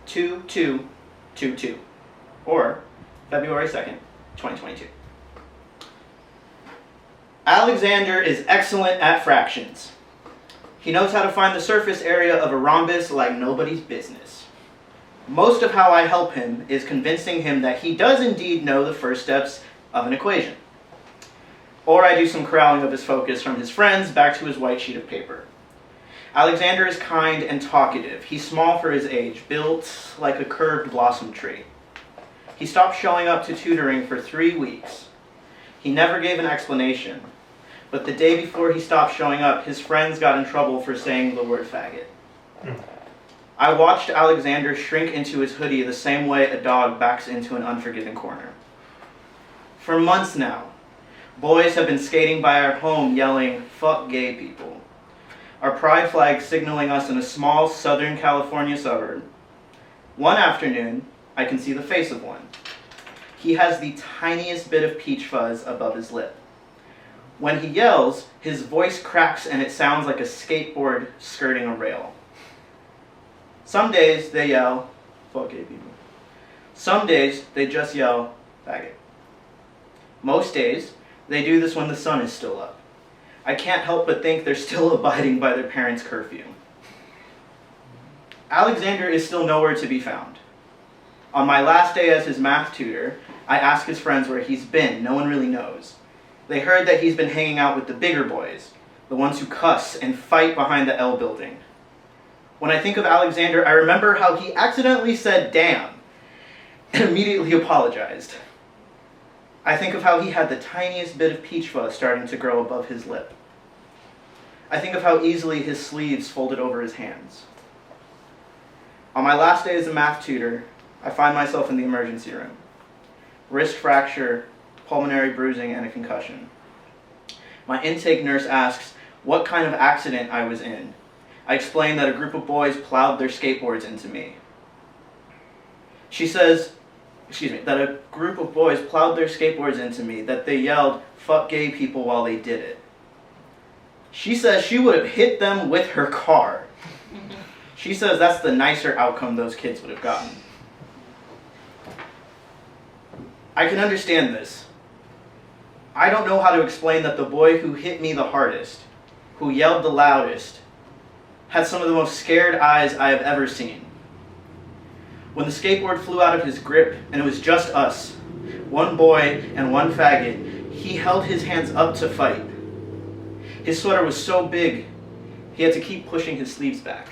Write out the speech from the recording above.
2222, or February 2nd, 2022. Alexander is excellent at fractions. He knows how to find the surface area of a rhombus like nobody's business. Most of how I help him is convincing him that he does indeed know the first steps of an equation. Or I do some corralling of his focus from his friends back to his white sheet of paper. Alexander is kind and talkative. He's small for his age, built like a curved blossom tree. He stopped showing up to tutoring for 3 weeks. He never gave an explanation, but the day before he stopped showing up, his friends got in trouble for saying the word faggot. I watched Alexander shrink into his hoodie the same way a dog backs into an unforgiving corner. For months now, boys have been skating by our home yelling, "Fuck gay people." Our pride flag signaling us in a small Southern California suburb. One afternoon, I can see the face of one. He has the tiniest bit of peach fuzz above his lip. When he yells, his voice cracks and it sounds like a skateboard skirting a rail. Some days they yell, "Fuck gay people." Some days they just yell, "Faggot." Most days, they do this when the sun is still up. I can't help but think they're still abiding by their parents' curfew. Alexander is still nowhere to be found. On my last day as his math tutor, I asked his friends where he's been. No one really knows. They heard that he's been hanging out with the bigger boys, the ones who cuss and fight behind the L building. When I think of Alexander, I remember how he accidentally said "damn" and immediately apologized. I think of how he had the tiniest bit of peach fuzz starting to grow above his lip. I think of how easily his sleeves folded over his hands. On my last day as a math tutor, I find myself in the emergency room. Wrist fracture, pulmonary bruising, and a concussion. My intake nurse asks what kind of accident I was in. I explain that a group of boys plowed their skateboards into me. She says, that a group of boys plowed their skateboards into me, that they yelled, "Fuck gay people," while they did it. She says she would have hit them with her car. She says that's the nicer outcome those kids would have gotten. I can understand this. I don't know how to explain that the boy who hit me the hardest, who yelled the loudest, had some of the most scared eyes I have ever seen. When the skateboard flew out of his grip and it was just us, one boy and one faggot, he held his hands up to fight. His sweater was so big, he had to keep pushing his sleeves back.